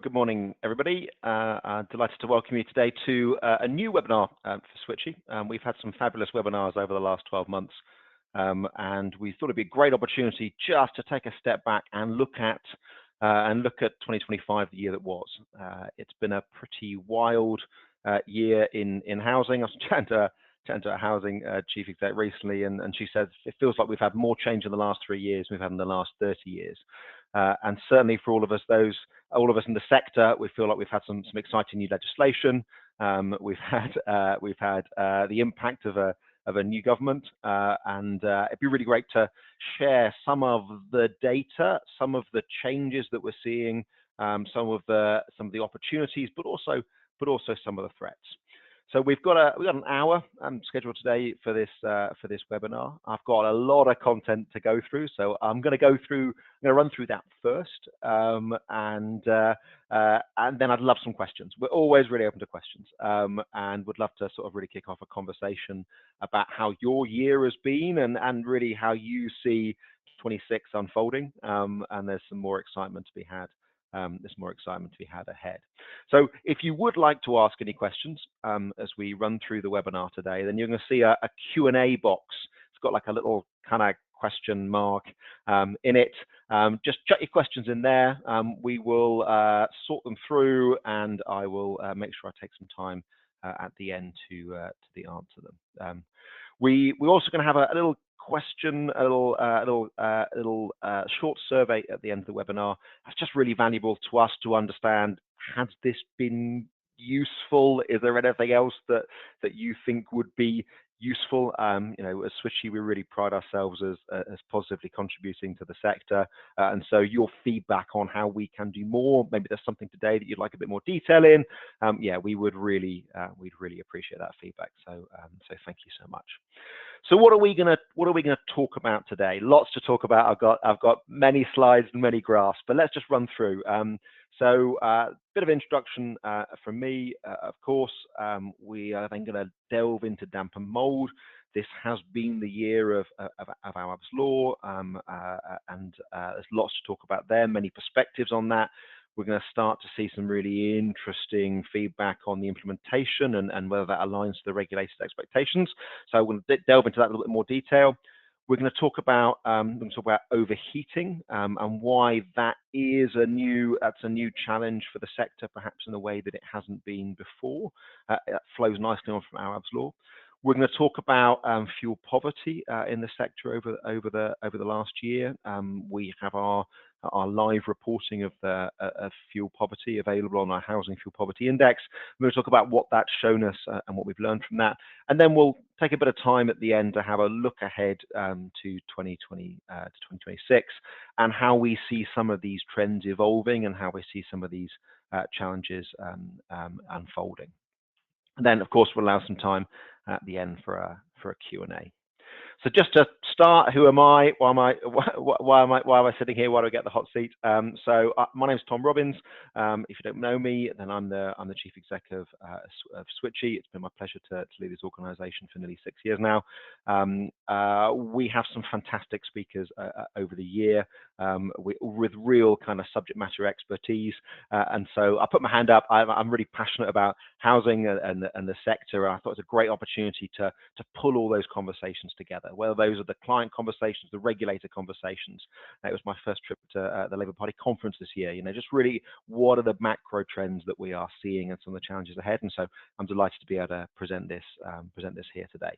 good morning, everybody. I'm delighted to welcome you today to a new webinar for Switchee. We've had some fabulous webinars over the last 12 months, and we thought it'd be a great opportunity just to take a step back and look at 2025, the year that was. It's been a pretty wild year in housing. I was chatting to a housing chief exec recently, and she says it feels like we've had more change in the last 3 years than we've had in the last 30 years. And certainly for all of us in the sector, we feel like we've had some exciting new legislation. We've had the impact of a new government, and it'd be really great to share some of the data, some of the changes that we're seeing, some of the opportunities, but also some of the threats. So we've got an hour scheduled today for this webinar. I've got a lot of content to go through, so I'm going to run through that first, and then I'd love some questions. We're always really open to questions, and would love to sort of really kick off a conversation about how your year has been and really how you see 26 unfolding. And there's some more excitement to be had. Ahead. So if you would like to ask any questions as we run through the webinar today, then you're going to see a Q&A box. It's got like a little kind of question mark in it. Just chuck your questions in there. We will sort them through, and I will make sure I take some time at the end to answer them. We're also going to have a little question, a little short survey at the end of the webinar. That's just really valuable to us to understand, has this been useful? Is there anything else that you think would be useful? As Switchee, we really pride ourselves as positively contributing to the sector, and so your feedback on how we can do more, maybe there's something today that you'd like a bit more detail in, we'd really appreciate that feedback. So thank you so much. So what are we gonna talk about today? Lots to talk about. I've got many slides and many graphs, but let's just run through. So bit of introduction from me, of course. We are then going to delve into damp and mould. This has been the year of Awaab's law, and there's lots to talk about there, many perspectives on that. We're going to start to see some really interesting feedback on the implementation and whether that aligns to the regulator's expectations. So we'll delve into that in a little bit more detail. We're going to talk about overheating and why that is a new challenge for the sector, perhaps in a way that it hasn't been before. That flows nicely on from Awaab's law. We're going to talk about fuel poverty in the sector over the last year. We have our live reporting of fuel poverty available on our Housing Fuel Poverty Index. We're going to talk about what that's shown us and what we've learned from that. And then we'll take a bit of time at the end to have a look ahead to 2026 and how we see some of these trends evolving and how we see some of these challenges unfolding. And then, of course, we'll allow some time at the end for a Q&A. So just to start, who am I? Why am I sitting here? Why do I get the hot seat? So my name is Tom Robbins. If you don't know me, then I'm the chief executive of Switchee. It's been my pleasure to lead this organisation for nearly 6 years now. We have some fantastic speakers over the year with real kind of subject matter expertise, and so I put my hand up. I'm really passionate about housing and the sector. I thought it was a great opportunity to pull all those conversations together, whether those are the client conversations, the regulator conversations. It was my first trip to the Labour Party conference this year. Just really what are the macro trends that we are seeing and some of the challenges ahead. And so I'm delighted to be able to present this here today.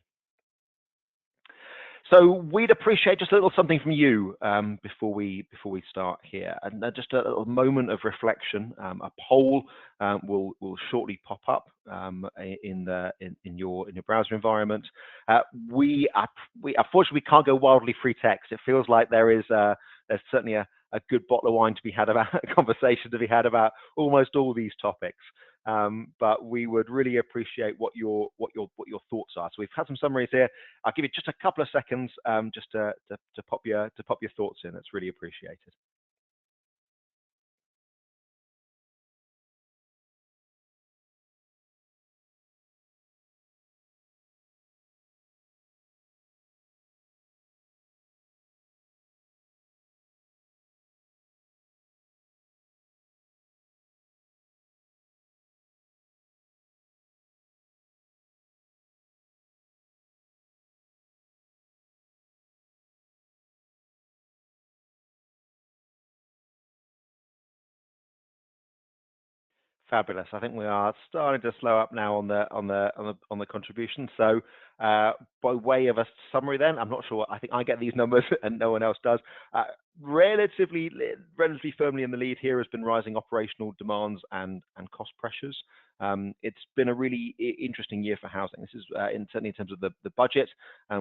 So we'd appreciate just a little something from you before we start here, and just a little moment of reflection. A poll will shortly pop up in your browser environment. We unfortunately can't go wildly free text. It feels like there's certainly a good bottle of wine to be had about a conversation to be had about almost all these topics. But we would really appreciate what your thoughts are. So we've had some summaries here. I'll give you just a couple of seconds just to pop your thoughts in. It's really appreciated. Fabulous. I think we are starting to slow up now on the contribution. So, by way of a summary, then I'm not sure. I think I get these numbers and no one else does. Uh, relatively firmly in the lead here has been rising operational demands and cost pressures. It's been a really interesting year for housing. This is certainly in terms of the budget.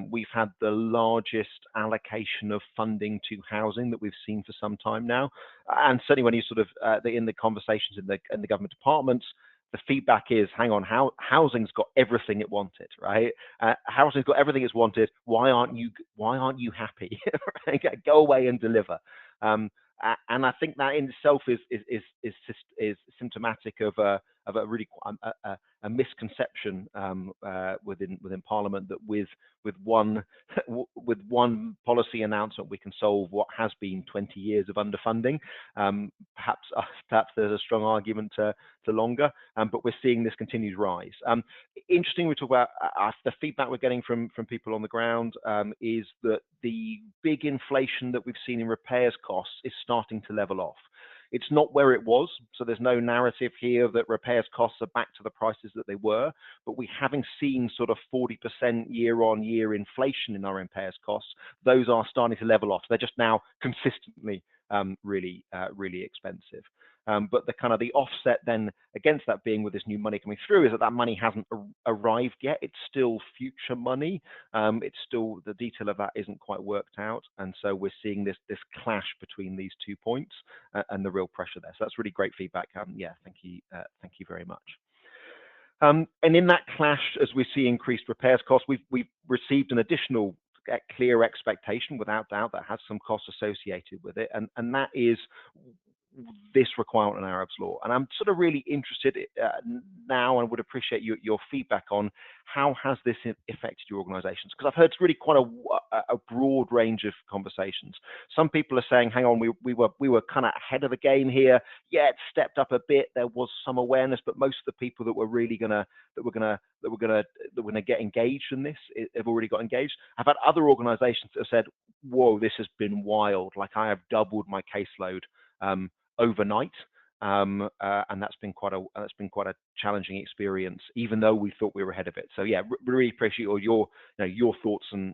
We've had the largest allocation of funding to housing that we've seen for some time now. And certainly when you sort of in the conversations in the government departments, the feedback is, hang on, housing's got everything it wanted, right? Housing's got everything it's wanted. Why aren't you happy? Go away and deliver. And I think that in itself is symptomatic of a really a misconception within Parliament, that with one with one policy announcement we can solve what has been 20 years of underfunding. Perhaps there's a strong argument to longer, but we're seeing this continued rise. Interesting, we talk about the feedback we're getting from people on the ground is that the big inflation that we've seen in repairs costs is starting to level off. It's not where it was, so there's no narrative here that repairs costs are back to the prices that they were, but we having seen sort of 40% year-on-year inflation in our repairs costs, those are starting to level off. They're just now consistently really expensive. But the offset then against that being, with this new money coming through, is that money hasn't arrived yet. It's still future money. It's still, the detail of that isn't quite worked out, and so we're seeing this clash between these 2 points and the real pressure there. So that's really great feedback. Yeah, thank you very much. And in that clash, as we see increased repairs costs, we've received an additional clear expectation, without doubt, that has some costs associated with it, and that is this requirement in Arab's law. And I'm sort of really interested now, and would appreciate your feedback on how has this affected your organisations, because I've heard it's really quite a broad range of conversations. Some people are saying, hang on, we were kind of ahead of the game here. Yeah, it stepped up a bit. There was some awareness, but most of the people that were really gonna get engaged in this have already got engaged. I've had other organisations that have said, whoa, this has been wild. Like, I have doubled my caseload overnight, and that's been quite a challenging experience, even though we thought we were ahead of it. So yeah, really appreciate all your thoughts and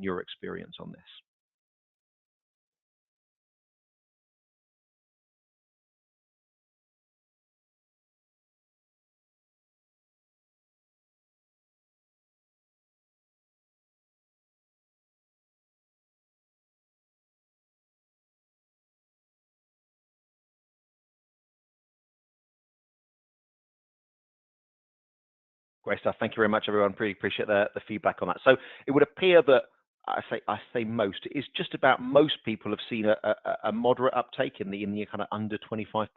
your experience on this. Great stuff. Thank you very much, everyone. Really appreciate the feedback on that. So it would appear that I say most. It's just about most people have seen a moderate uptake in the kind of under 25%,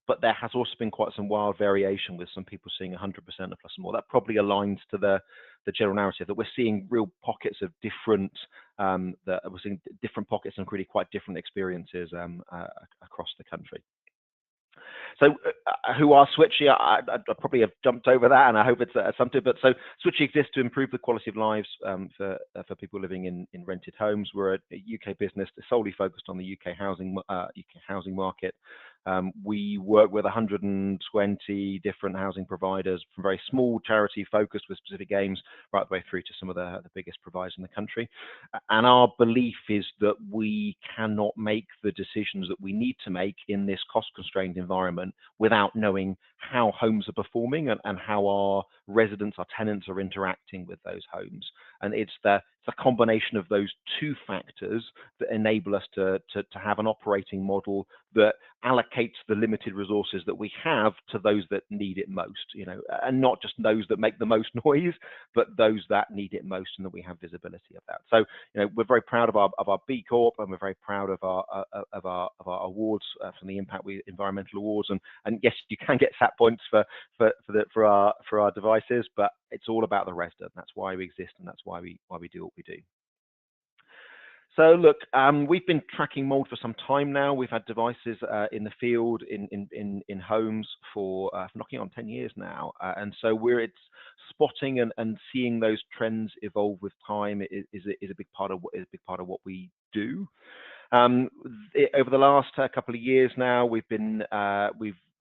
but there has also been quite some wild variation, with some people seeing 100% or plus more. That probably aligns to the general narrative that we're seeing real pockets of different that we're seeing different pockets and really quite different experiences across the country. So who are Switchee? I probably have jumped over that, and I hope it's something. But so Switchee exists to improve the quality of lives for people living in rented homes. We're a UK business solely focused on the UK housing market. We work with 120 different housing providers, from very small charity focused with specific aims right the way through to some of the biggest providers in the country. And our belief is that we cannot make the decisions that we need to make in this cost-constrained environment without knowing how homes are performing and how our residents, our tenants, are interacting with those homes. And it's the combination of those two factors that enable us to have an operating model that allocates the limited resources that we have to those that need it most, and not just those that make the most noise, but those that need it most, and that we have visibility of that. So, we're very proud of our B Corp, and we're very proud of our awards from the Environmental Awards. And yes, you can get SAT points for our devices, but it's all about the resident. That's why we exist, and that's why we do what we do. So look, we've been tracking mould for some time now. We've had devices in the field, in homes for knocking on 10 years now, and so it's spotting and seeing those trends evolve with time is a big part of what we do. Over the last couple of years now, we've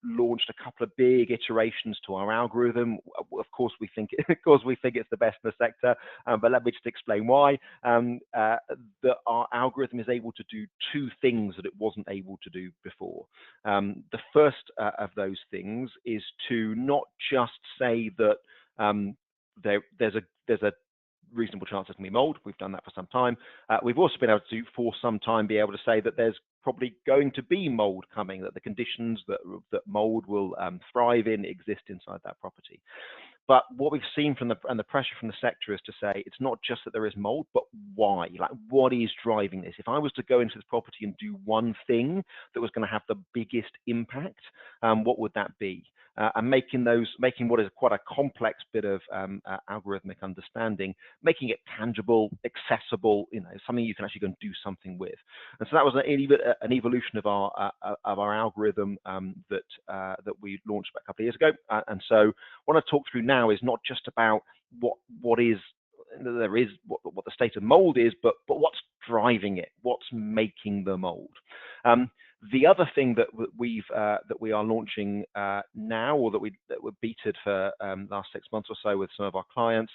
launched a couple of big iterations to our algorithm. Of course, we think it's the best in the sector, but let me just explain why. That our algorithm is able to do two things that it wasn't able to do before. The first of those things is to not just say that there's a reasonable chance there's going to be mold. We've done that for some time. We've also been able to, for some time, be able to say that there's probably going to be mold coming, that the conditions that mold will thrive in exist inside that property. But what we've seen from the pressure from the sector is to say it's not just that there is mold, but why? Like, what is driving this? If I was to go into this property and do one thing that was going to have the biggest impact, what would that be? And making what is quite a complex bit of algorithmic understanding, making it tangible, accessible, something you can actually go and do something with. And so that was an evolution of our algorithm that we launched about a couple of years ago. And so what I talk through now is not just about what the state of mold is, but what's driving it, what's making the mold. The other thing that we are launching now, or that we're beated for last 6 months or so with some of our clients,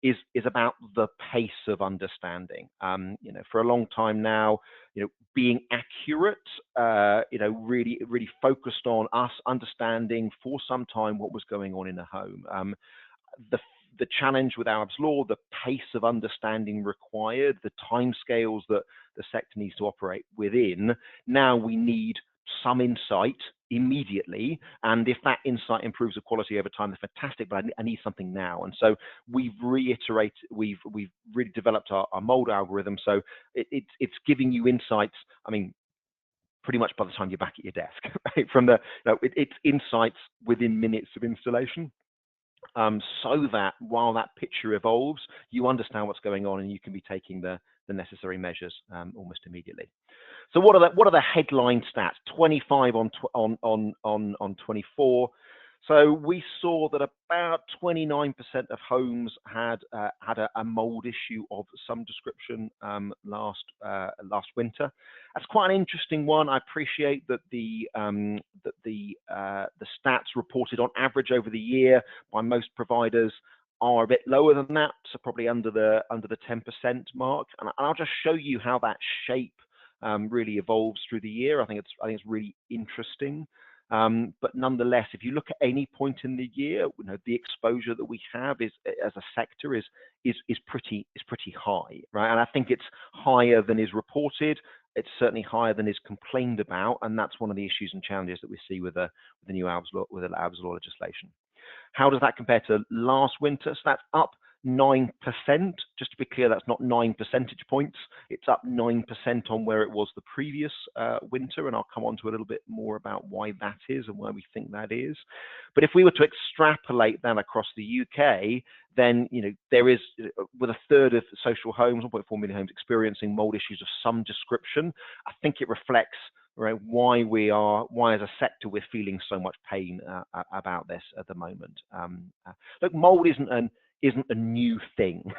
is about the pace of understanding. For a long time now, being accurate, really focused on us understanding for some time what was going on in a home. The challenge with Awaab's law, the pace of understanding required, the timescales that the sector needs to operate within. Now we need some insight immediately, and if that insight improves the quality over time, that's fantastic. But I need something now, and so we've really developed our mold algorithm. So it's giving you insights. I mean, pretty much by the time you're back at your desk, right? It's insights within minutes of installation. So that while that picture evolves, you understand what's going on and you can be taking the necessary measures almost immediately. So what are the headline stats? 25 on 24. So we saw that about 29% of homes had a mold issue of some description last winter. That's quite an interesting one. I appreciate that the stats reported on average over the year by most providers are a bit lower than that, so probably under the 10% mark. And I'll just show you how that shape really evolves through the year. I think it's really interesting. But nonetheless, if you look at any point in the year, the exposure that we have as a sector is pretty high, right? And I think it's higher than is reported. It's certainly higher than is complained about, and that's one of the issues and challenges that we see with the new Awaab's law legislation. How does that compare to last winter? So that's up 9%. Just to be clear, that's not 9 percentage points. It's up 9% on where it was the previous winter, and I'll come on to a little bit more about why that is and why we think that is. But if we were to extrapolate that across the UK, then there is, with a third of social homes, 1.4 million homes, experiencing mold issues of some description. I think it reflects why as a sector we're feeling so much pain about this at the moment. Look, mold isn't a new thing,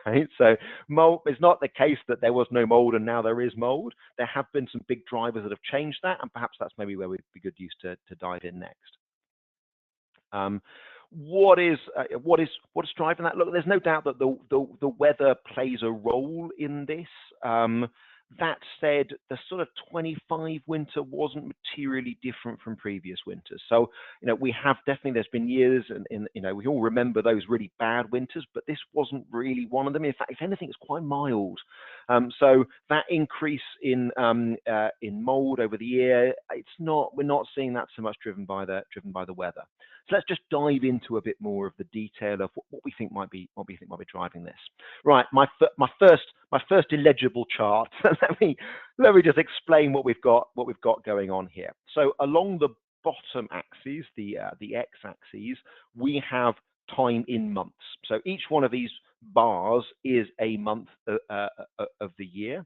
right? So mold, it's not the case that there was no mold and now there is mold. There have been some big drivers that have changed that, and perhaps that's maybe where we'd be good use to dive in next. What is driving that? Look, there's no doubt that the weather plays a role in this. That said, the sort of 25 winter wasn't materially different from previous winters. So, we have definitely, there's been years, and we all remember those really bad winters, but this wasn't really one of them. In fact, if anything, it's quite mild. So that increase in mold over the year, we're not seeing that so much driven by the weather. So let's just dive into a bit more of the detail of what we think might be driving this. Right, my first illegible chart. let me just explain what we've got going on here. So along the bottom axes, the x-axis, we have time in months. So each one of these bars is a month of the year.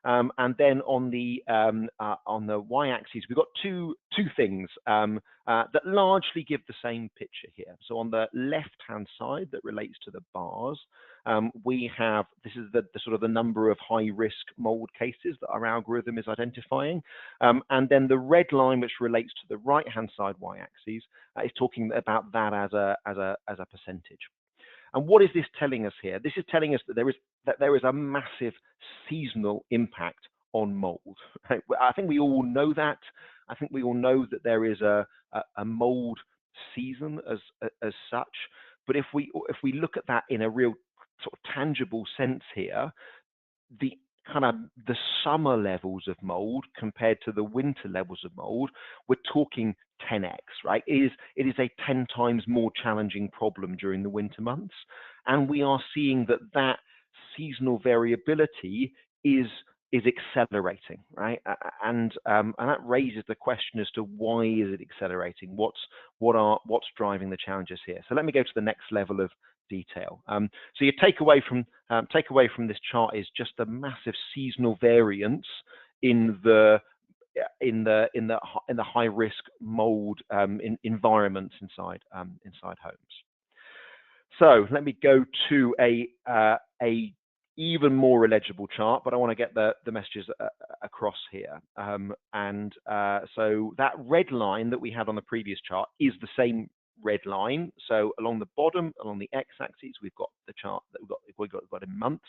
And then on the y-axis, we've got two things that largely give the same picture here. So on the left-hand side, that relates to the bars, we have, this is the sort of the number of high-risk mold cases that our algorithm is identifying. And then the red line, which relates to the right-hand side y-axis, is talking about that as a percentage. And what is this telling us here? This is telling us that there is a massive seasonal impact on mold. Right? I think we all know that. I think we all know that there is a mold season as such. But if we look at that in a real sort of tangible sense here, the summer levels of mold compared to the winter levels of mold, we're talking 10x, right? It is a 10 times more challenging problem during the winter months. And we are seeing that seasonal variability is accelerating, right? And that raises the question as to why is it accelerating? What's driving the challenges here? So let me go to the next level of detail. So your takeaway from this chart is just the massive seasonal variance in the high risk mold environments inside homes. So let me go to a even more illegible chart, but I want to get the messages across here. So that red line that we had on the previous chart is the same red line. So along the bottom, along the x-axis, we've got the chart that we've got in months.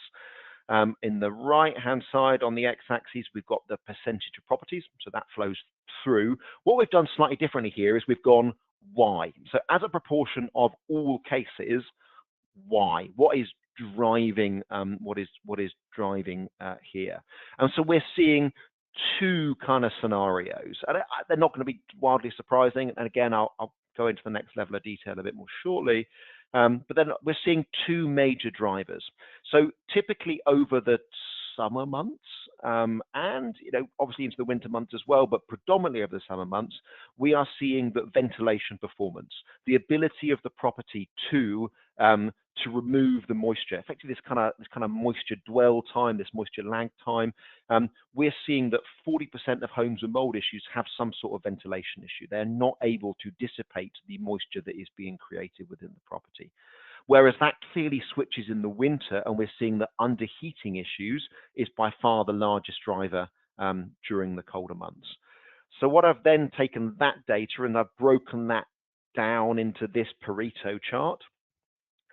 In the right-hand side on the x-axis, we've got the percentage of properties, so that flows through. What we've done slightly differently here is we've gone Y. So as a proportion of all cases, Y. What is driving here? And so we're seeing two kind of scenarios. And they're not going to be wildly surprising. And again, I'll go into the next level of detail a bit more shortly. But then we're seeing two major drivers. So typically over the summer months, and obviously into the winter months as well, but predominantly over the summer months, we are seeing that ventilation performance, the ability of the property to remove the moisture, effectively this kind of moisture dwell time, this moisture lag time, we're seeing that 40% of homes with mold issues have some sort of ventilation issue. They're not able to dissipate the moisture that is being created within the property. Whereas that clearly switches in the winter, and we're seeing that underheating issues is by far the largest driver during the colder months. So what I've then taken that data and I've broken that down into this Pareto chart.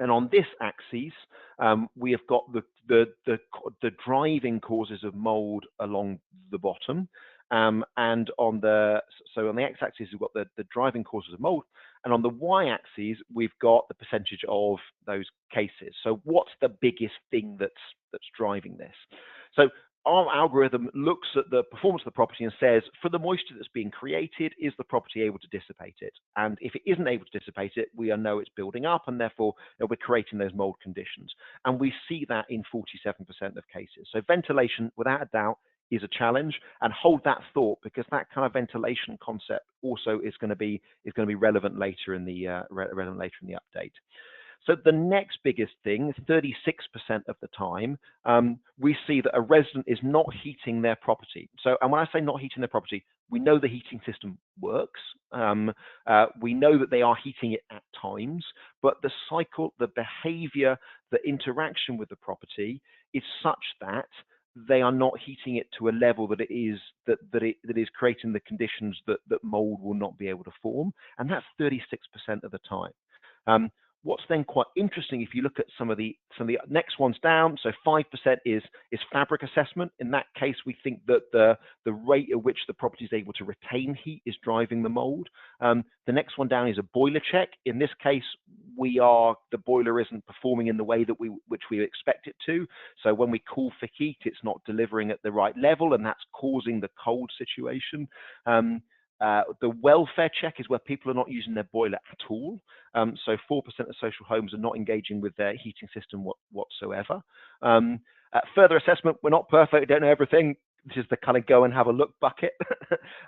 And on this axis, we have got the driving causes of mold along the bottom. And on the x-axis, we've got the driving causes of mold. And on the y-axis, we've got the percentage of those cases. So what's the biggest thing that's driving this? So our algorithm looks at the performance of the property and says, for the moisture that's being created, is the property able to dissipate it? And if it isn't able to dissipate it, we know it's building up, and therefore we're creating those mold conditions. And we see that in 47% of cases. So ventilation, without a doubt, is a challenge, and hold that thought, because that kind of ventilation concept also is going to be relevant later in the update. So the next biggest thing, 36% of the time, we see that a resident is not heating their property. So, and when I say not heating their property, we know the heating system works. We know that they are heating it at times, but the cycle, the behavior, the interaction with the property is such that they are not heating it to a level that it is creating the conditions that mold will not be able to form, and that's 36% of the time. What's then quite interesting, if you look at some of the next ones down, so 5% is fabric assessment. In that case, we think that the rate at which the property is able to retain heat is driving the mold. The next one down is a boiler check. In this case, the boiler isn't performing in the way that which we expect it to. So when we call for heat, it's not delivering at the right level, and that's causing the cold situation. The welfare check is where people are not using their boiler at all. So 4% of social homes are not engaging with their heating system whatsoever. Further assessment, we're not perfect, we don't know everything. This is the kind of go and have a look bucket.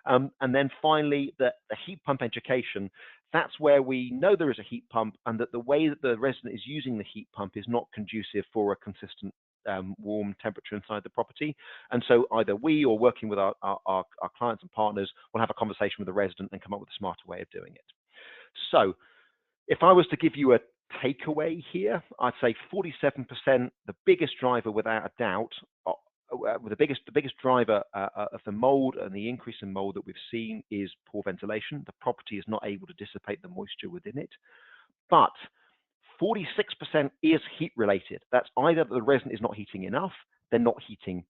And then finally, the heat pump education. That's where we know there is a heat pump, and that the way that the resident is using the heat pump is not conducive for a consistent warm temperature inside the property. And so either we or working with our clients and partners will have a conversation with the resident and come up with a smarter way of doing it. So if I was to give you a takeaway here, I'd say 47%, the biggest driver without a doubt, the biggest driver of the mold and the increase in mold that we've seen is poor ventilation. The property is not able to dissipate the moisture within it. But 46% is heat related. That's either that the resident is not heating enough, they're not heating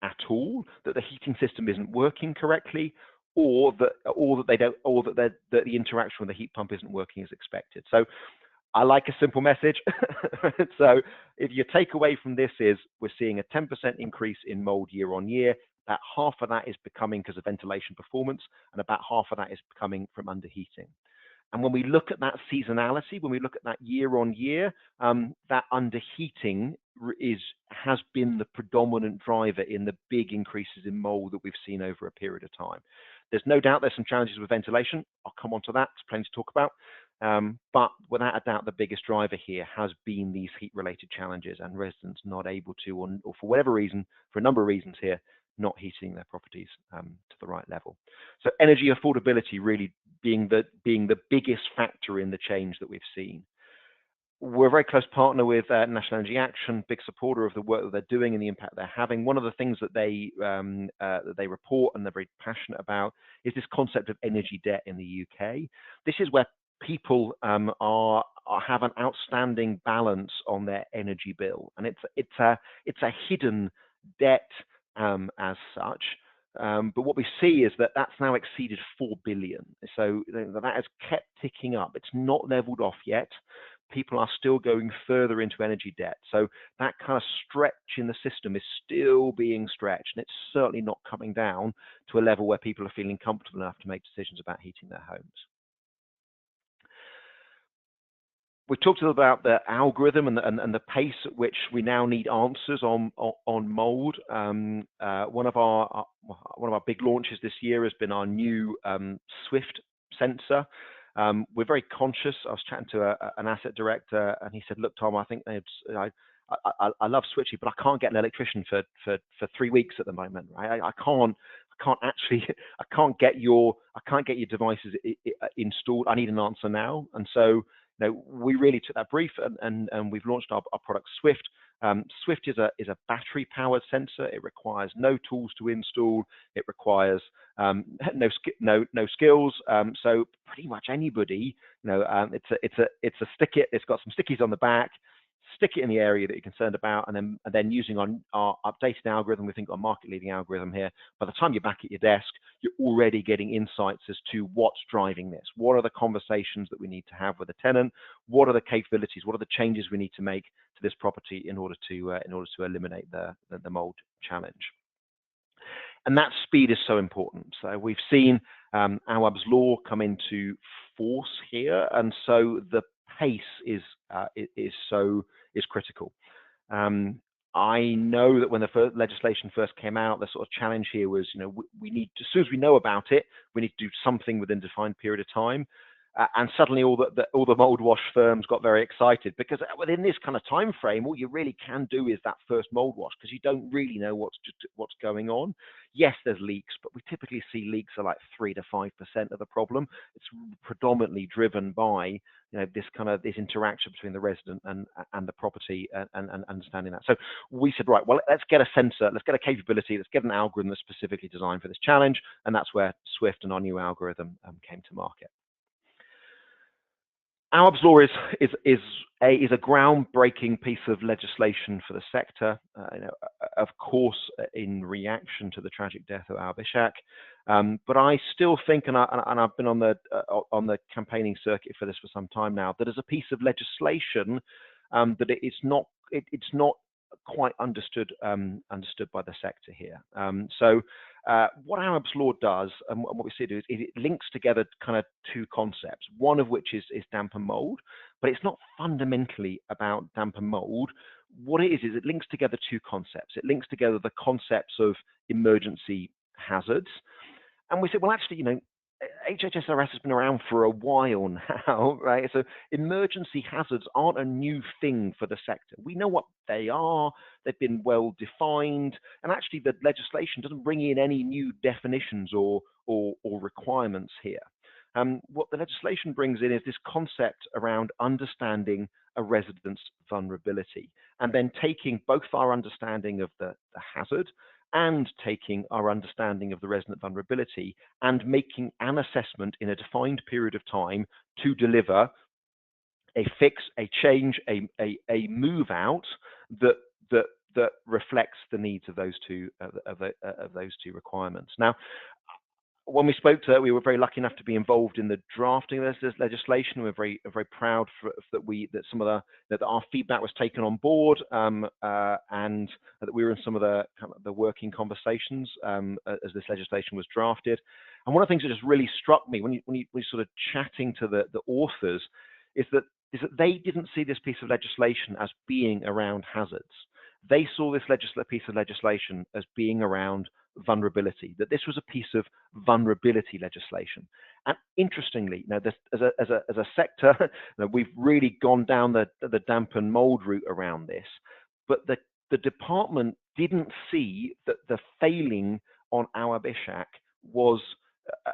at all, that the heating system isn't working correctly, or that the interaction with the heat pump isn't working as expected. So I like a simple message. So if your takeaway from this is we're seeing a 10% increase in mold year on year, about half of that is becoming because of ventilation performance, and about half of that is coming from underheating. And when we look at that seasonality, when we look at that year on year, that underheating has been the predominant driver in the big increases in mold that we've seen over a period of time. There's no doubt there's some challenges with ventilation. I'll come on to that. There's plenty to talk about. But without a doubt, the biggest driver here has been these heat-related challenges and residents not able to, or for whatever reason, for a number of reasons here, not heating their properties to the right level. So energy affordability really being the biggest factor in the change that we've seen. We're a very close partner with National Energy Action, big supporter of the work that they're doing and the impact they're having. One of the things that they report and they're very passionate about is this concept of energy debt in the UK. This is where people have an outstanding balance on their energy bill, and it's a hidden debt as such. But what we see is that that's now exceeded 4 billion. So that has kept ticking up. It's not leveled off yet. People are still going further into energy debt. So that kind of stretch in the system is still being stretched, and it's certainly not coming down to a level where people are feeling comfortable enough to make decisions about heating their homes. We talked about the algorithm and the pace at which we now need answers on mold. One of our big launches this year has been our new Swift sensor. We're very conscious. I was chatting to an asset director, and he said, "Look, Tom, I think I love Switchee, but I can't get an electrician for 3 weeks at the moment. Right? I can't get your devices installed. I need an answer now." And so, we really took that brief and we've launched our product Swift. Swift is a battery powered sensor. It requires no tools to install. It requires no skills. So pretty much anybody, it's a stick it. It's got some stickies on the back. Stick it in the area that you're concerned about, and then using our updated algorithm, we think our market-leading algorithm here, by the time you're back at your desk, you're already getting insights as to what's driving this. What are the conversations that we need to have with the tenant? What are the capabilities? What are the changes we need to make to this property in order to eliminate the mold challenge? And that speed is so important. So we've seen Awaab's law come into force here, and so the pace is critical. I know that when the legislation first came out, the sort of challenge here was, we need to, as soon as we know about it, we need to do something within a defined period of time. And suddenly all the mold wash firms got very excited, because within this kind of time frame, all you really can do is that first mold wash, because you don't really know what's going on. Yes, there's leaks, but we typically see leaks are like 3 to 5% of the problem. It's predominantly driven by this interaction between the resident and the property and understanding that. So we said, right, well, let's get a sensor, let's get a capability, let's get an algorithm that's specifically designed for this challenge, and that's where Swift and our new algorithm came to market. Awaab's law is a groundbreaking piece of legislation for the sector, of course, in reaction to the tragic death of Awaab Ishak. But I still think, and I've been on the campaigning circuit for this for some time now, that as a piece of legislation, that it's not quite understood by the sector here. So what Awaab's law does, and what we see it do, is it links together kind of two concepts, one of which is damp and mold, but it's not fundamentally about damp and mold. What it is it links together two concepts. It links together the concepts of emergency hazards. And we said, well, actually, HHSRS has been around for a while now, right? So emergency hazards aren't a new thing for the sector. We know what they are. They've been well defined, and actually the legislation doesn't bring in any new definitions or requirements here. What the legislation brings in is this concept around understanding a resident's vulnerability, and then taking both our understanding of the hazard and taking our understanding of the resident vulnerability and making an assessment in a defined period of time to deliver a fix, a change, a move out that reflects the needs of those two requirements. Now, when we spoke to her, we were very lucky enough to be involved in the drafting of this legislation. We're very proud that our feedback was taken on board, and that we were in some of the working conversations as this legislation was drafted. And one of the things that just really struck me when you sort of chatting to the authors is that they didn't see this piece of legislation as being around hazards. They saw this piece of legislation as being around vulnerability, that this was a piece of vulnerability legislation. And interestingly, as a sector, we've really gone down the damp and mold route around this, but the department didn't see that the failing on Awaab was,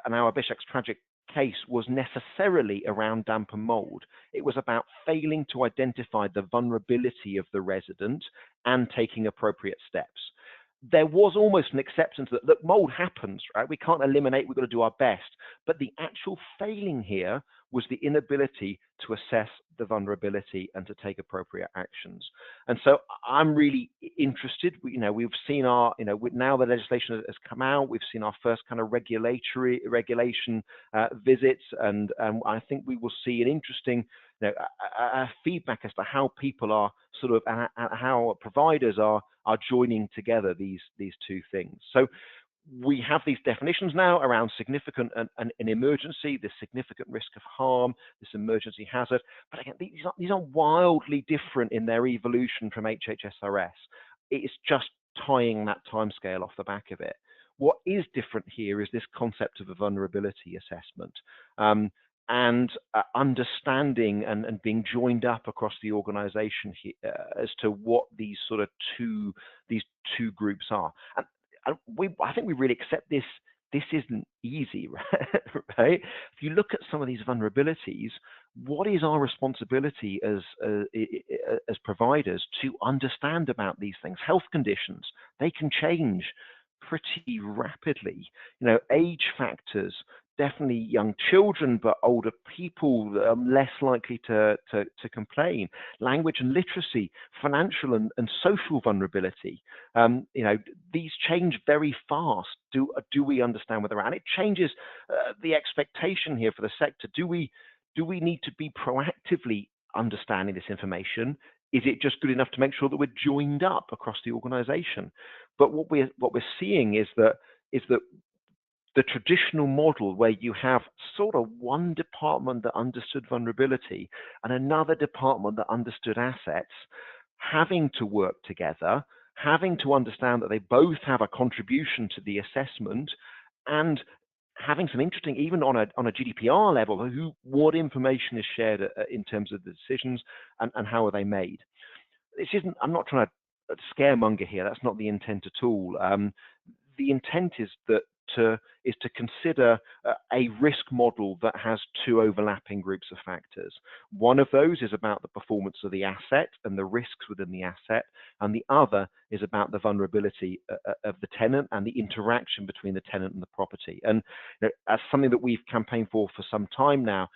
and Awaab tragic case was necessarily around damp and mold. It was about failing to identify the vulnerability of the resident and taking appropriate steps. There was almost an acceptance that, look, mold happens, right? We can't eliminate, we've got to do our best. But the actual failing here was the inability to assess the vulnerability and to take appropriate actions. And so I'm really interested. We've seen now the legislation has come out. We've seen our first kind of regulation visits, and I think we will see an interesting feedback as to how people are sort of how providers are joining together these two things. So we have these definitions now around significant an emergency, this significant risk of harm, this emergency hazard. But again, these are wildly different in their evolution from HHSRS. It's just tying that timescale off the back of it. What is different here is this concept of a vulnerability assessment. And understanding and being joined up across the organization as to what these sort of two groups are. And I think we really accept this. This isn't easy, right? If you look at some of these vulnerabilities, what is our responsibility as providers to understand about these things? Health conditions, they can change pretty rapidly. Age factors, definitely young children, but older people are less likely to complain. Language and literacy, financial and social vulnerability. These change very fast. Do we understand where they're at? And it changes the expectation here for the sector. Do we need to be proactively understanding this information? Is it just good enough to make sure that we're joined up across the organization? But what we're seeing is that the traditional model where you have sort of one department that understood vulnerability and another department that understood assets, having to work together, having to understand that they both have a contribution to the assessment, and having some interesting, even on a GDPR level, what information is shared in terms of the decisions and how are they made. I'm not trying to scaremonger here. That's not the intent at all. The intent is to consider a risk model that has two overlapping groups of factors. One of those is about the performance of the asset and the risks within the asset, and the other is about the vulnerability of the tenant and the interaction between the tenant and the property. And as something that we've campaigned for some time now,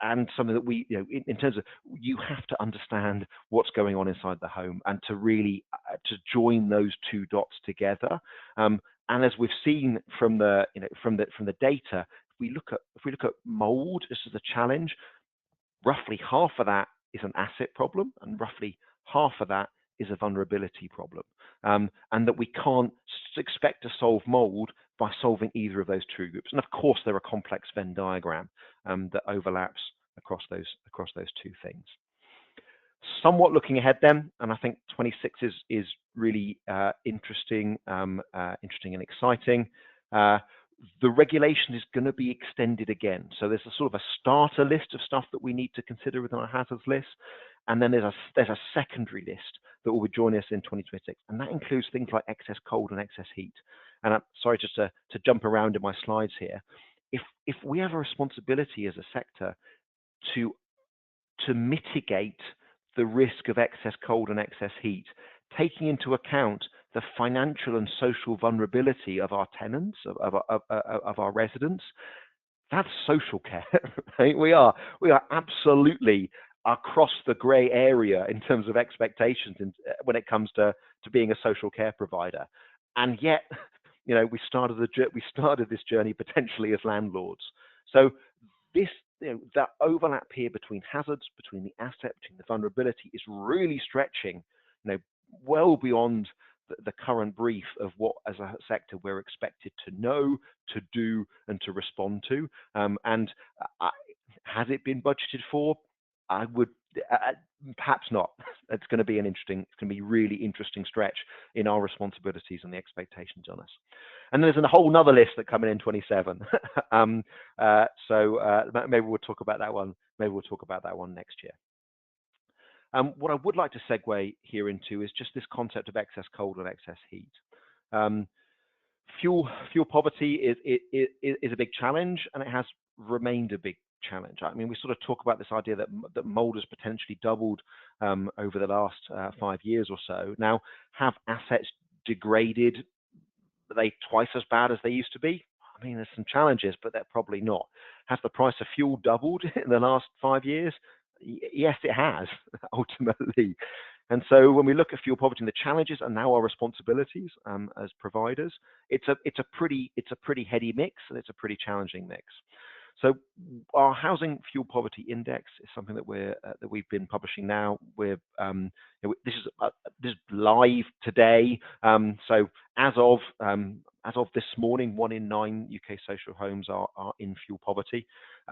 and something that we, in terms of, you have to understand what's going on inside the home and to really to join those two dots together. And as we've seen from the data, if we look at mold, this is a challenge. Roughly half of that is an asset problem, and roughly half of that is a vulnerability problem. And that we can't expect to solve mold by solving either of those two groups. And of course, there are a complex Venn diagram that overlaps across those two things. Somewhat looking ahead then, and I think 26 is really interesting and exciting. The regulation is going to be extended again. So there's a sort of a starter list of stuff that we need to consider within our hazards list. And then there's a secondary list that will be joining us in 2026. And that includes things like excess cold and excess heat. And I'm sorry, just to jump around in my slides here. If we have a responsibility as a sector to mitigate the risk of excess cold and excess heat, taking into account the financial and social vulnerability of our tenants, of our residents, that's social care. Right? We are absolutely across the grey area in terms of expectations when it comes to being a social care provider, and yet, we started this journey potentially as landlords. So this, that overlap here between hazards, between the asset, between the vulnerability is really stretching, well beyond the current brief of what, as a sector, we're expected to know, to do, and to respond to. And has it been budgeted for? I would perhaps not. It's going to be really interesting stretch in our responsibilities and the expectations on us. And there's a whole nother list that coming in 27. So maybe we'll talk about that one. Maybe we'll talk about that one next year. What I would like to segue here into is just this concept of excess cold and excess heat. Fuel poverty is a big challenge, and it has remained a big challenge. I mean, we sort of talk about this idea that Mould has potentially doubled over the last 5 years or so. Now, have assets degraded? Are they twice as bad as they used to be? I mean, there's some challenges, but they're probably not. Has the price of fuel doubled in the last 5 years? Yes, it has, ultimately. And so when we look at fuel poverty and the challenges and now our responsibilities as providers, it's a pretty heady mix, and it's a pretty challenging mix. So our housing fuel poverty index is something that we've been publishing now. This is live today. So as of this morning, 1 in 9 UK social homes are in fuel poverty,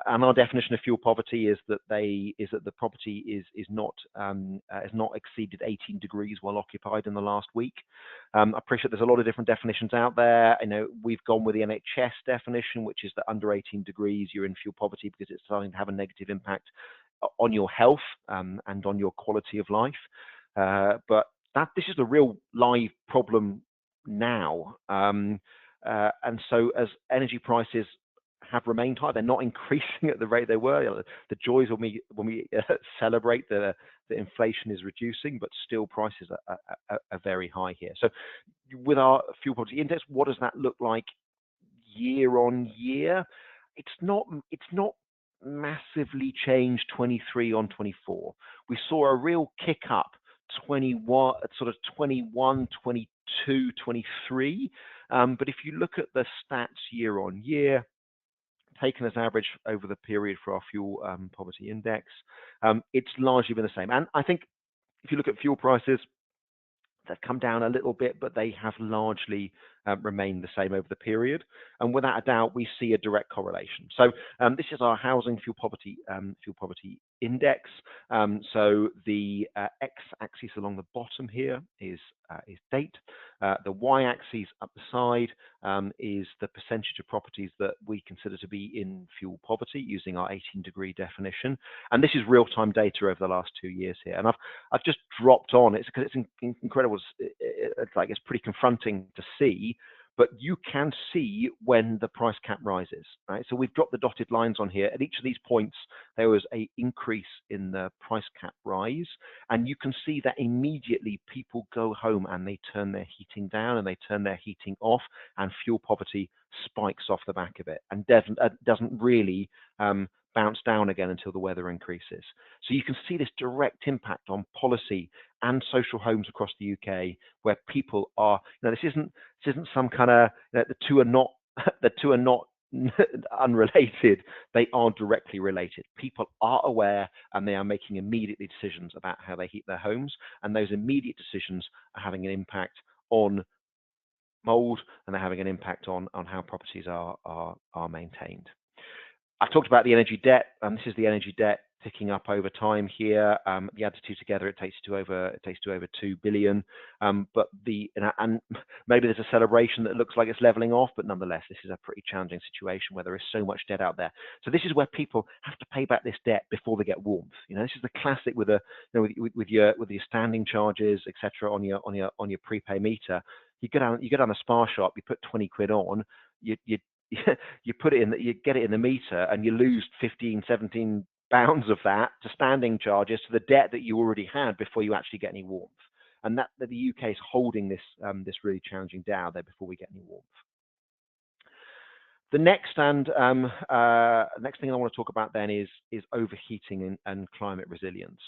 and our definition of fuel poverty is that the property is not exceeded 18 degrees while occupied in the last week. I appreciate there's a lot of different definitions out there. We've gone with the NHS definition, which is that under 18 degrees you're in fuel poverty because it's starting to have a negative impact on your health and on your quality of life. But this is a real live problem now, and so as energy prices have remained high, they're not increasing at the rate they were. The joys when we celebrate the inflation is reducing, but still prices are very high here. So with our fuel poverty index, what does that look like year on year? It's not massively changed 23 on 24. We saw a real kick up 21, 22, 23. But if you look at the stats year on year, taken as average over the period for our fuel poverty index, it's largely been the same. And I think if you look at fuel prices, they've come down a little bit, but they have largely remained the same over the period. And without a doubt, we see a direct correlation. So this is our housing fuel poverty index. So the x-axis along the bottom here is date. The y-axis up the side is the percentage of properties that we consider to be in fuel poverty using our 18-degree definition. And this is real-time data over the last 2 years here. And I've just dropped on it because it's incredible. It's pretty confronting to see. But you can see when the price cap rises, right? So we've dropped the dotted lines on here. At each of these points, there was an increase in the price cap rise. And you can see that immediately people go home and they turn their heating down and they turn their heating off, and fuel poverty spikes off the back of it and doesn't really bounce down again until the weather increases. So you can see this direct impact on policy and social homes across the UK, where people are, this isn't some kind of, the two are not unrelated. They are directly related. People are aware and they are making immediate decisions about how they heat their homes, and those immediate decisions are having an impact on mould, and they're having an impact on how properties are maintained. I've talked about the energy debt, and this is the energy debt ticking up over time here. You add the two together, it takes you to over 2 billion. But and maybe there's a celebration that looks like it's leveling off, but nonetheless, this is a pretty challenging situation where there is so much debt out there. So this is where people have to pay back this debt before they get warmth. This is the classic with with your standing charges, etc. on your prepay meter. You go down the Spar shop, you put 20 quid on, you put it in, you get it in the meter, and you lose 15, 17 pounds of that to standing charges to the debt that you already had before you actually get any warmth. And that the UK is holding this really challenging debt out there before we get any warmth. The next thing I want to talk about then is overheating and climate resilience.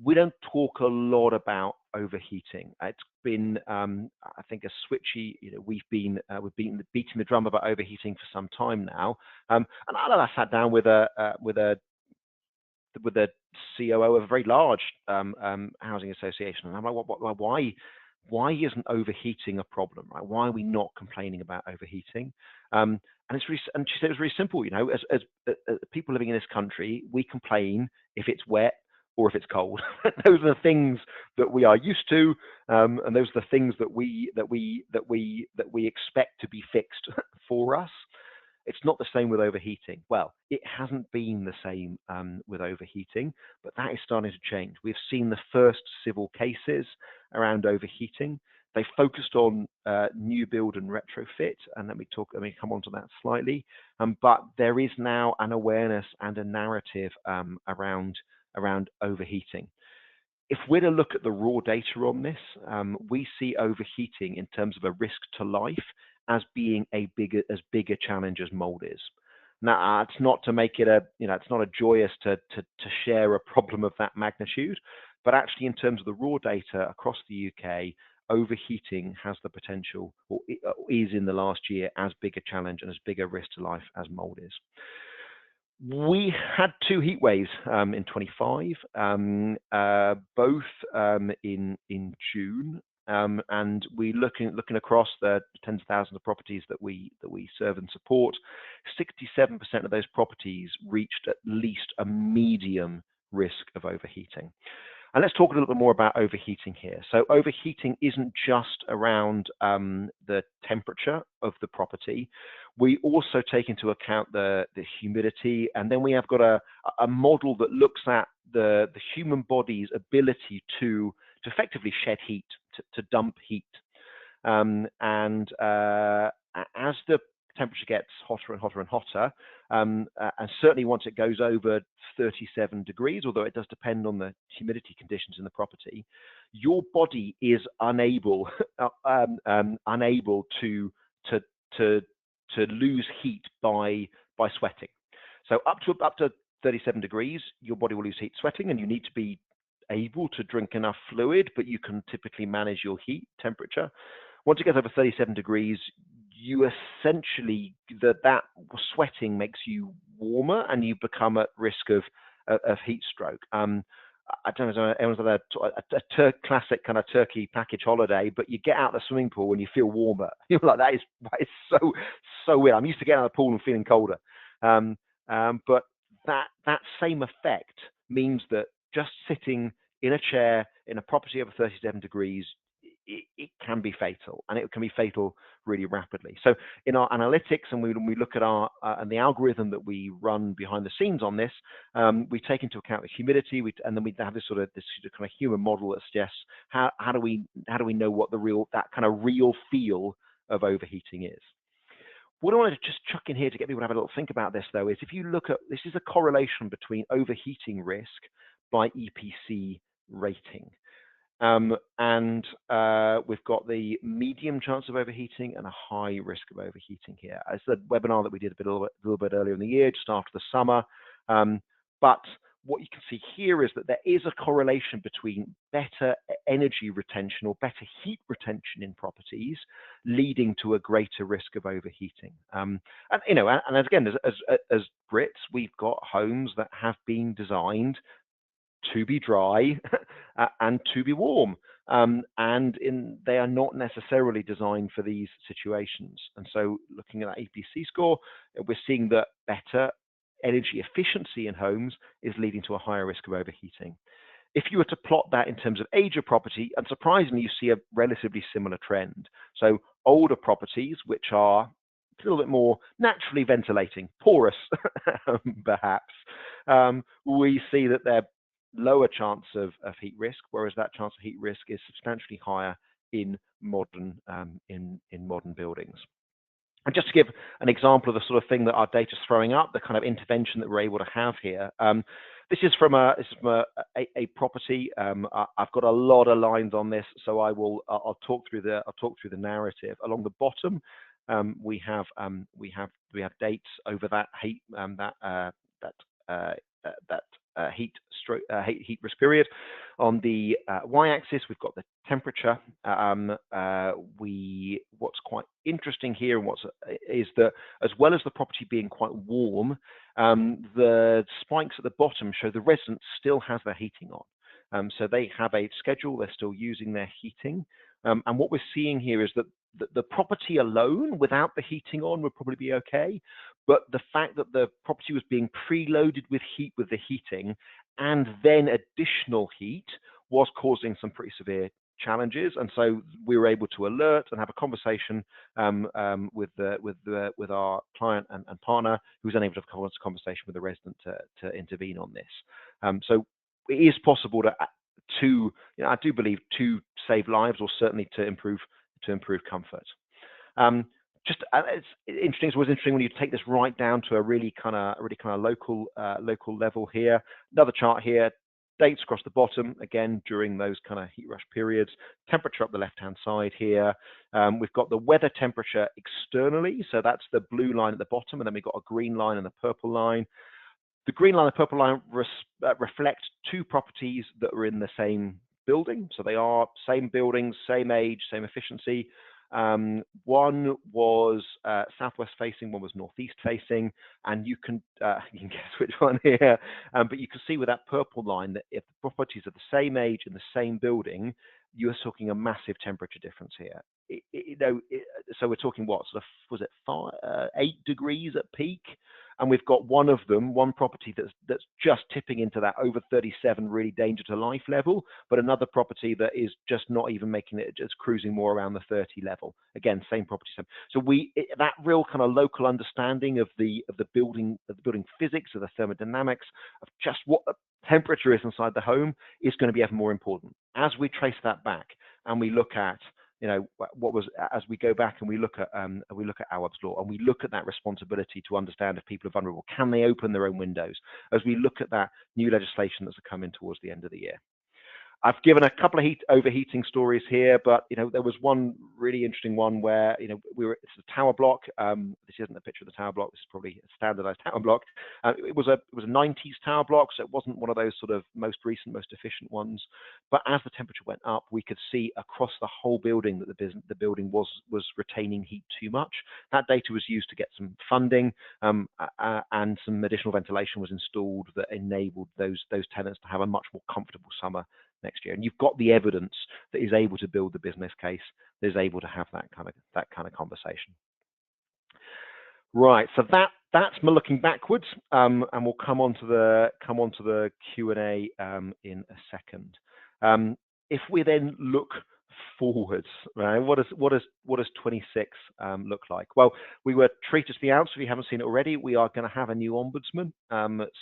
We don't talk a lot about overheating. It's been, I think, a Switchee. We've been beating the drum about overheating for some time now. And I sat down with a COO of a very large housing association, and I'm like, why isn't overheating a problem? Right? Why are we not complaining about overheating? And she said it was really simple. As people living in this country, we complain if it's wet or if it's cold. Those are the things that we are used to, and those are the things that we expect to be fixed for us. It's not the same with overheating. Well, it hasn't been the same with overheating, but that is starting to change. We've seen the first civil cases around overheating. They focused on new build and retrofit, and let me come on to that slightly. But there is now an awareness and a narrative around overheating. If we're to look at the raw data on this, we see overheating in terms of a risk to life as being as big a challenge as mold is. Now, it's not to make it it's not a joyous to share a problem of that magnitude, but actually in terms of the raw data across the UK, overheating has the potential, or is in the last year, as big a challenge and as big a risk to life as mold is. We had two heat waves in 25, both in June, and we looking across the tens of thousands of properties that we serve and support. 67% of those properties reached at least a medium risk of overheating. And let's talk a little bit more about overheating here. So overheating isn't just around the temperature of the property. We also take into account the humidity, and then we have got a model that looks at the human body's ability to effectively shed heat, to dump heat. And as the temperature gets hotter and hotter and hotter, and certainly once it goes over 37 degrees, although it does depend on the humidity conditions in the property, your body is unable to lose heat by sweating. So up to 37 degrees, your body will lose heat sweating, and you need to be able to drink enough fluid, but you can typically manage your heat temperature. Once it gets over 37 degrees, you essentially, that sweating makes you warmer, and you become at risk of heat stroke. I don't know if anyone's had a classic kind of Turkey package holiday, but you get out of the swimming pool and you feel warmer. You're like, that is so weird. I'm used to getting out of the pool and feeling colder. But that same effect means that just sitting in a chair in a property over 37 degrees, it can be fatal, and it can be fatal really rapidly. So in our analytics, and when we look at and the algorithm that we run behind the scenes on this, we take into account the humidity, and then we have this kind of human model that suggests how do we know what that kind of real feel of overheating is. What I want to just chuck in here to get people to have a little think about this, though, is if you look at this, is a correlation between overheating risk by EPC rating. We've got the medium chance of overheating and a high risk of overheating here. It's the webinar that we did a little bit earlier in the year, just after the summer. But what you can see here is that there is a correlation between better energy retention or better heat retention in properties, leading to a greater risk of overheating. And again, as Brits, we've got homes that have been designed to be dry and to be warm, they are not necessarily designed for these situations. And so looking at that EPC score, we're seeing that better energy efficiency in homes is leading to a higher risk of overheating. If you were to plot that in terms of age of property, unsurprisingly, you see a relatively similar trend. So older properties, which are a little bit more naturally ventilating, porous, perhaps, we see that they're lower chance of heat risk, whereas that chance of heat risk is substantially higher in modern buildings. And just to give an example of the sort of thing that our data is throwing up, the kind of intervention that we're able to have here. This is from a property. I've got a lot of lines on this, so I'll talk through the narrative. Along the bottom, we have dates over that heat heat risk period. On the y-axis, we've got the temperature. What's quite interesting here, and is that as well as the property being quite warm, the spikes at the bottom show the resident still has their heating on. So they have a schedule, they're still using their heating. And what we're seeing here is that the property alone, without the heating on, would probably be okay. But the fact that the property was being preloaded with heat with the heating, and then additional heat, was causing some pretty severe challenges. And so we were able to alert and have a conversation with our client and partner, who was unable to have a conversation with the resident to intervene on this. So it is possible I do believe, to save lives, or certainly to improve comfort. It's interesting. It's always interesting when you take this right down to a really kind of local level here. Another chart here. Dates across the bottom, again, during those kind of heat rush periods. Temperature up the left-hand side here. We've got the weather temperature externally, so that's the blue line at the bottom, and then we've got a green line and a purple line. The green line and purple line reflect two properties that are in the same building. So they are same buildings, same age, same efficiency. One was southwest facing, one was northeast facing, and you can guess which one here. But you can see with that purple line that if the properties are the same age in the same building, you're talking a massive temperature difference here. So we're talking what, sort of, was it 8 degrees at peak? And we've got one property that's just tipping into that over 37 really danger to life level, but another property that is just not even making it, just cruising more around the 30 level. Again, same property. So that real kind of local understanding of the building physics, of the thermodynamics, of just what the temperature is inside the home, is going to be ever more important. As we trace that back and we look at, as we go back and we look at Awaab's law, and we look at that responsibility to understand if people are vulnerable, can they open their own windows? As we look at that new legislation that's coming towards the end of the year. I've given a couple of overheating stories here, but there was one really interesting one where it's a tower block. This isn't a picture of the tower block. This is probably a standardized tower block. It was a 90s tower block, so it wasn't one of those sort of most recent, most efficient ones. But as the temperature went up, we could see across the whole building that the building was retaining heat too much. That data was used to get some funding, and some additional ventilation was installed that enabled those tenants to have a much more comfortable summer next year. And you've got the evidence that is able to build the business case, that is able to have that kind of conversation. Right, so that's my looking backwards, and we'll come on to the Q&A in a second. If we then look forwards, right, what does 26 look like? Well, we were treated to the ounce. If you haven't seen it already, we are going to have a new ombudsman.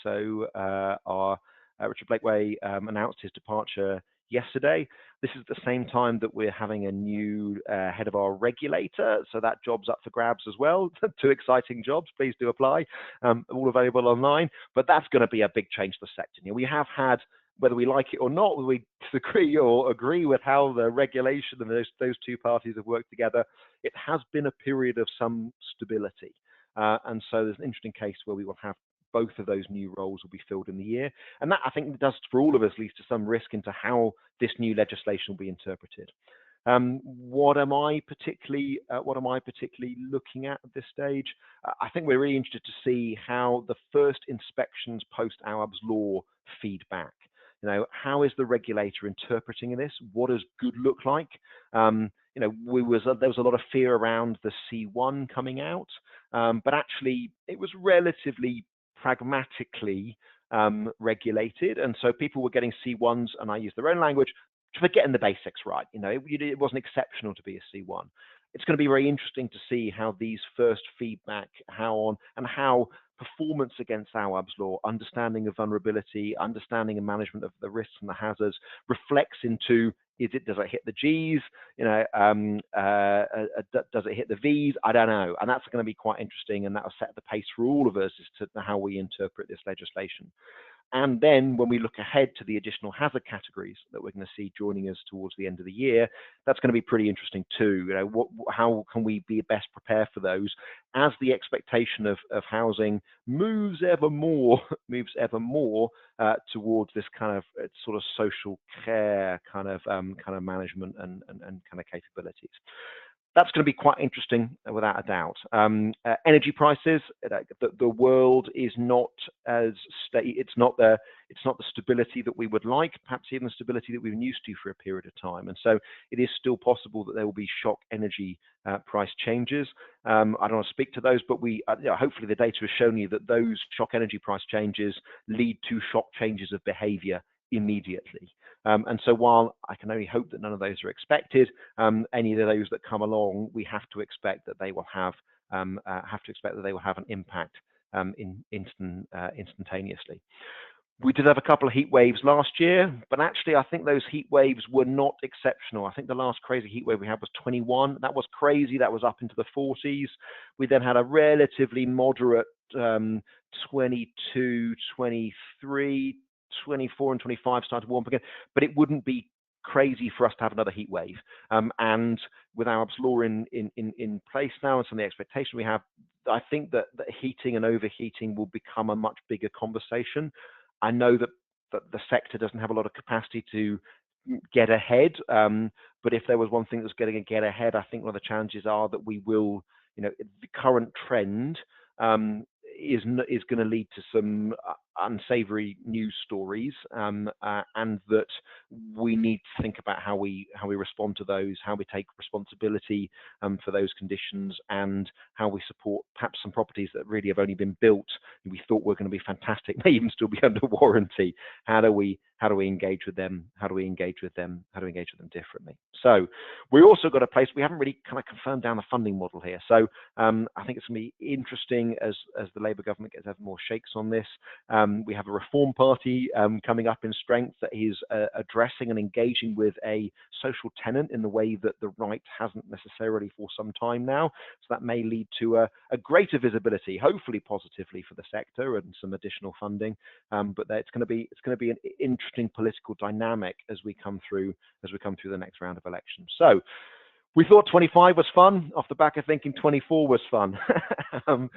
So our Richard Blakeway announced his departure yesterday. This is the same time that we're having a new head of our regulator, so that job's up for grabs as well. 2 exciting jobs. Please do apply. All available online. But that's going to be a big change to the sector. We have had, whether we like it or not, whether we disagree or agree with how the regulation and those two parties have worked together, it has been a period of some stability. And so there's an interesting case where we will have both of those new roles will be filled in the year. And that, I think, does, for all of us, leads to some risk into how this new legislation will be interpreted. What am I particularly looking at this stage? I think we're really interested to see how the first inspections post Awaab's law feed back. How is the regulator interpreting this? What does good look like? There was a lot of fear around the C1 coming out, but actually it was relatively pragmatically regulated, and so people were getting C1s, and I use their own language, for getting the basics right. It wasn't exceptional to be a C1. It's going to be very interesting to see how these first feedback, how performance against Awaab's law, understanding of vulnerability, understanding and management of the risks and the hazards reflects into, does it hit the G's? Does it hit the V's? I don't know. And that's going to be quite interesting, and that will set the pace for all of us as to how we interpret this legislation. And then when we look ahead to the additional hazard categories that we're going to see joining us towards the end of the year, that's going to be pretty interesting too. How can we be best prepared for those as the expectation of housing moves ever more towards this kind of sort of social care kind of management and kind of capabilities. That's going to be quite interesting, without a doubt. Energy prices, the world is not it's not the stability that we would like, perhaps even the stability that we've been used to for a period of time. And so it is still possible that there will be shock energy price changes. I don't want to speak to those, but hopefully the data has shown you that those shock energy price changes lead to shock changes of behavior immediately. And so while I can only hope that none of those are expected, any of those that come along, we have to expect that they will have an impact instantaneously. We did have a couple of heat waves last year, but actually I think those heat waves were not exceptional. I think the last crazy heat wave we had was 21. That was crazy. That was up into the 40s. We then had a relatively moderate 22, 23, 24 and 25 started to warm up again, but it wouldn't be crazy for us to have another heat wave. And with Awaab's law in place now and some of the expectation we have, I think that heating and overheating will become a much bigger conversation. I know that the sector doesn't have a lot of capacity to get ahead, but if there was one thing that's going to get ahead, I think one of the challenges are that we will, the current trend is going to lead to some unsavory news stories, and that we need to think about how we respond to those, how we take responsibility for those conditions, and how we support perhaps some properties that really have only been built and we thought were going to be fantastic, may even still be under warranty. How do we engage with them? How do we engage with them differently? So we also got a place, we haven't really kind of confirmed down the funding model here. So I think it's going to be interesting as the Labour government gets ever more shakes on this. We have a Reform Party coming up in strength that is addressing and engaging with a social tenant in the way that the right hasn't necessarily for some time now. So that may lead to a greater visibility, hopefully positively for the sector, and some additional funding. But it's going to be an interesting political dynamic as we come through the next round of elections. So we thought 25 was fun off the back of thinking 24 was fun. I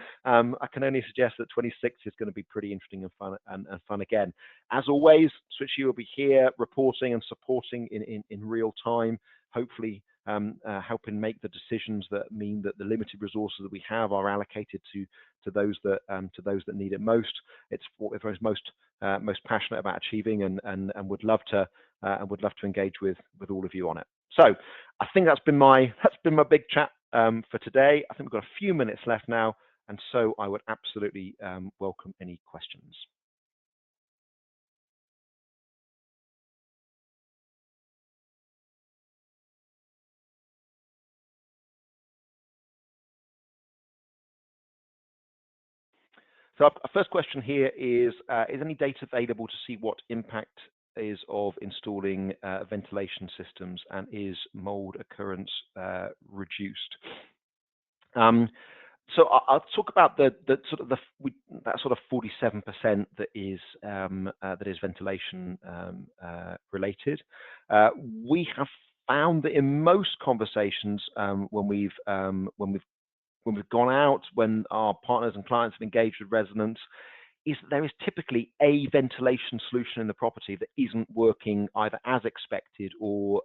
can only suggest that 26 is going to be pretty interesting and fun again. As always, Switchee will be here reporting and supporting in real time, hopefully helping make the decisions that mean that the limited resources that we have are allocated to those that need it most. It's what we're most passionate about achieving, and would love to engage with all of you on it. So I think that's been my big chat for today. I think we've got a few minutes left now, and so I would absolutely welcome any questions. So our first question here is any data available to see what impact is of installing ventilation systems, and is mold occurrence reduced? So I'll talk about that sort of 47% that is ventilation related. We have found that in most conversations when we've gone out, when our partners and clients have engaged with residents, is that there is typically a ventilation solution in the property that isn't working either as expected or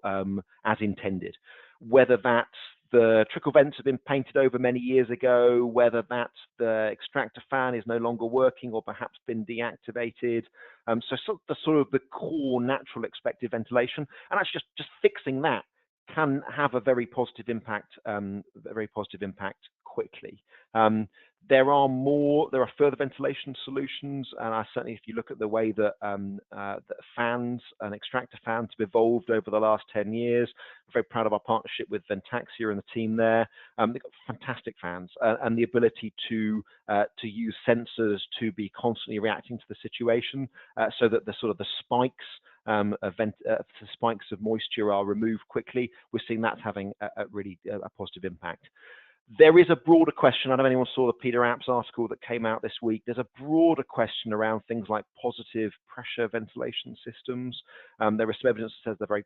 as intended. Whether that's the trickle vents have been painted over many years ago, whether that's the extractor fan is no longer working or perhaps been deactivated. So the core natural expected ventilation, and that's just fixing that can have a very positive impact quickly. There are further ventilation solutions, and certainly, if you look at the way that, that fans and extractor fans have evolved over the last 10 years, I'm very proud of our partnership with Ventaxia and the team there. They've got fantastic fans, and the ability to use sensors to be constantly reacting to the situation, so that the spikes spikes of moisture are removed quickly. We're seeing that's having a really positive impact. There is a broader question. I don't know if anyone saw the Peter Apps article that came out this week. There's a broader question around things like positive pressure ventilation systems. There is some evidence that says they're very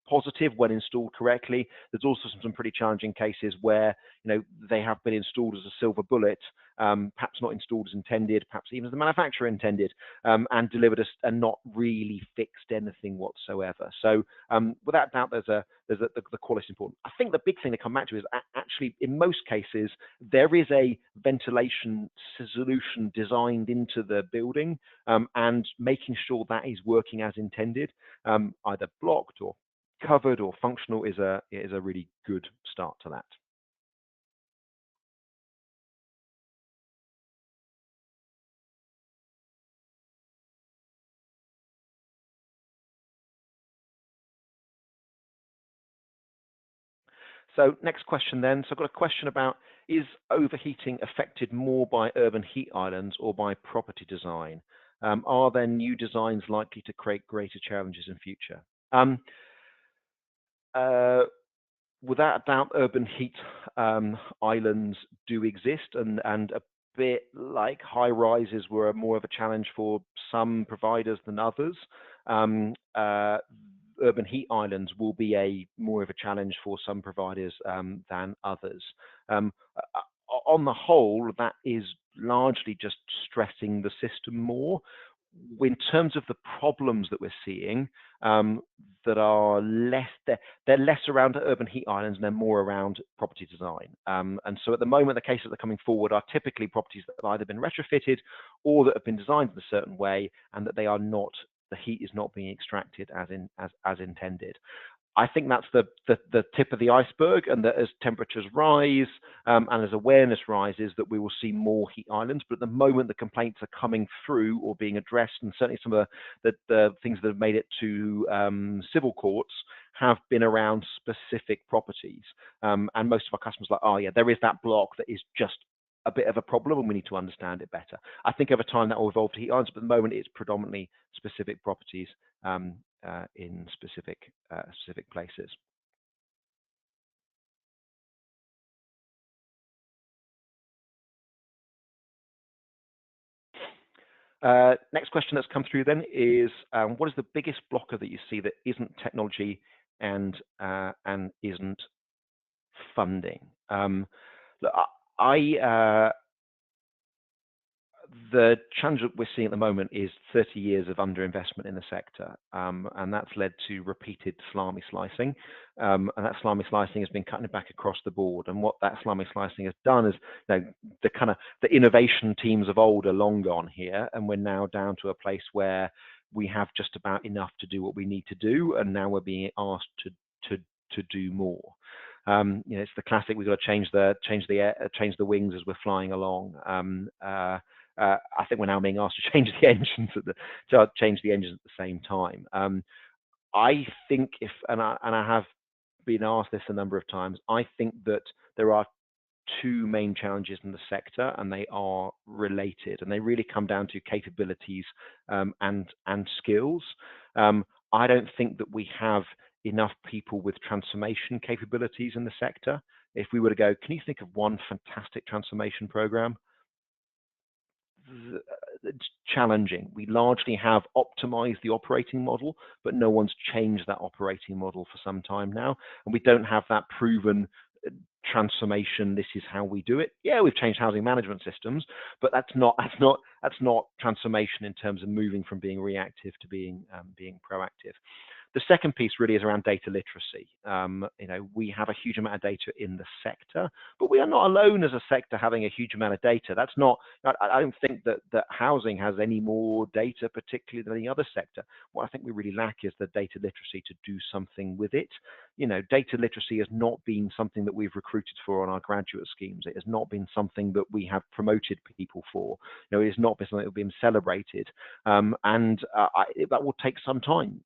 positive when installed correctly. There's also some pretty challenging cases where they have been installed as a silver bullet, perhaps not installed as intended, perhaps even as the manufacturer intended, and delivered and not really fixed anything whatsoever. So without doubt, the quality is important. I think the big thing to come back to is actually, in most cases, there is a ventilation solution designed into the building, and making sure that is working as intended, either blocked or covered or functional, is a really good start to that. So next question then. So I've got a question about, is overheating affected more by urban heat islands or by property design? Are there new designs likely to create greater challenges in future? Without a doubt, urban heat islands do exist, and a bit like high rises were more of a challenge for some providers than others. Urban heat islands will be more of a challenge for some providers than others. On the whole, that is largely just stressing the system more. In terms of the problems that we're seeing, that are they're less around urban heat islands and they're more around property design. And so at the moment, the cases that are coming forward are typically properties that have either been retrofitted or that have been designed in a certain way, and that the heat is not being extracted as intended. I think that's the tip of the iceberg, and that as temperatures rise and as awareness rises, that we will see more heat islands. But at the moment, the complaints are coming through or being addressed, and certainly some of the things that have made it to civil courts have been around specific properties. And most of our customers are like, oh yeah, there is that block that is just a bit of a problem, and we need to understand it better. I think over time that will evolve to heat islands, but at the moment it's predominantly specific properties in specific places. Next question that's come through then is, what is the biggest blocker that you see that isn't technology and isn't funding? Look, the challenge that we're seeing at the moment is 30 years of underinvestment in the sector, and that's led to repeated salami slicing, and that salami slicing has been cutting it back across the board. And what that salami slicing has done is, the innovation teams of old are long gone here, and we're now down to a place where we have just about enough to do what we need to do, and now we're being asked to do more. It's the classic: we've got to change the wings as we're flying along. I think we're now being asked to change the engines at the same time. I think and I have been asked this a number of times, I think that there are two main challenges in the sector, and they are related, and they really come down to capabilities and skills. I don't think that we have enough people with transformation capabilities in the sector. If we were to go, can you think of one fantastic transformation program? It's challenging. We largely have optimized the operating model, but no one's changed that operating model for some time now, and we don't have that proven transformation. This is how we do it. Yeah, we've changed housing management systems, but that's not transformation in terms of moving from being reactive to being proactive. The second piece really is around data literacy. We have a huge amount of data in the sector, but we are not alone as a sector having a huge amount of data. That's not, I don't think that housing has any more data particularly than any other sector. What I think we really lack is the data literacy to do something with it. Data literacy has not been something that we've recruited for on our graduate schemes. It has not been something that we have promoted people for. It has not been something that has been celebrated. That will take some time,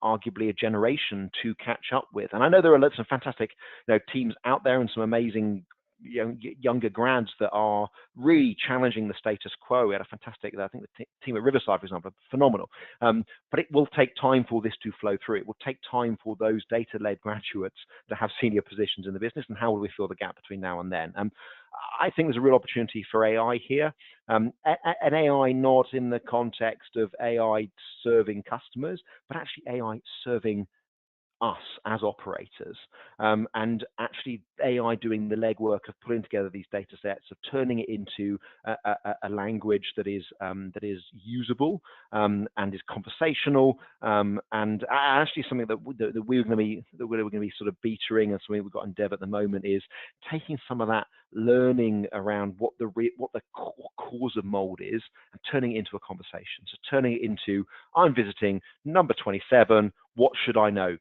arguably a generation to catch up with. And I know there are some fantastic teams out there and some amazing younger grads that are really challenging the status quo. We had a fantastic, I think the team at Riverside, for example, phenomenal. But it will take time for this to flow through. It will take time for those data-led graduates to have senior positions in the business. And how will we fill the gap between now and then? I think there's a real opportunity for AI here. An AI not in the context of AI serving customers, but actually AI serving us as operators, and actually AI doing the legwork of putting together these data sets, of turning it into a language that is usable and is conversational, and actually something that we're going to be sort of beatering, and something we've got in dev at the moment is taking some of that learning around what the cause of mold is and turning it into a conversation. So turning it into, I'm visiting number 27, what should I know? ?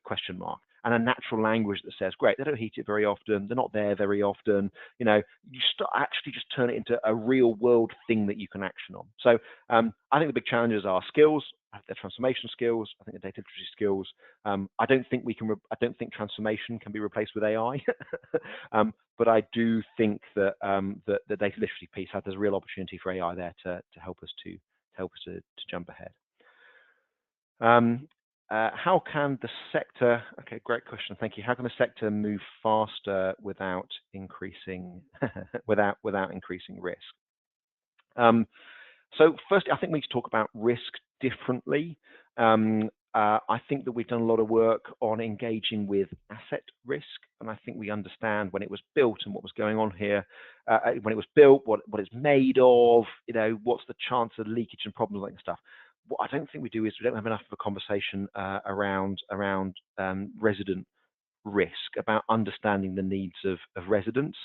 And a natural language that says, great, they don't heat it very often, they're not there very often. You actually just turn it into a real world thing that you can action on. So I think the big challenges are skills, the transformation skills, I think the data literacy skills. I don't think transformation can be replaced with AI, but I do think that the data literacy piece there's a real opportunity for AI there to help us to jump ahead. How can the sector? Okay, great question. Thank you. How can the sector move faster without increasing increasing risk? So firstly, I think we need to talk about risk differently. I think that we've done a lot of work on engaging with asset risk, and I think we understand when it was built and what was going on here. When it was built, what it's made of, what's the chance of leakage and problems like that stuff. What I don't think we do is we don't have enough of a conversation around resident risk, about understanding the needs of residents.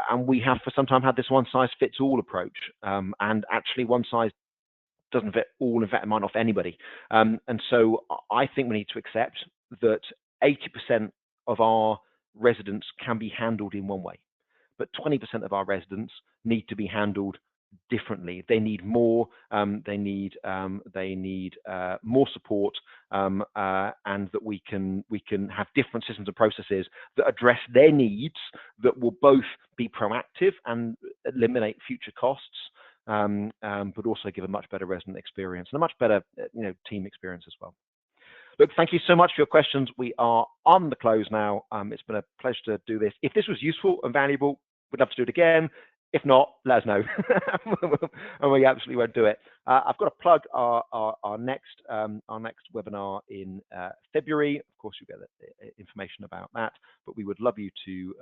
And we have for some time had this one-size-fits-all approach, and actually one size doesn't fit all. In fact, it might not fit anybody. And so I think we need to accept that 80% of our residents can be handled in one way, but 20% of our residents need to be handled differently. They need more. They need more support, and that we can have different systems and processes that address their needs, that will both be proactive and eliminate future costs, but also give a much better resident experience and a much better team experience as well. Look, thank you so much for your questions. We are on the close now. It's been a pleasure to do this. If this was useful and valuable, we'd love to do it again. If not, let us know, and we absolutely won't do it. I've got to plug our next webinar in February. Of course, you'll get the information about that. But we would love you to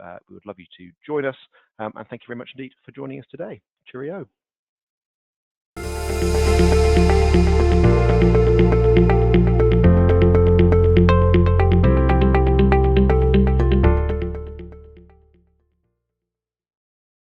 join us. And thank you very much indeed for joining us today. Cheerio.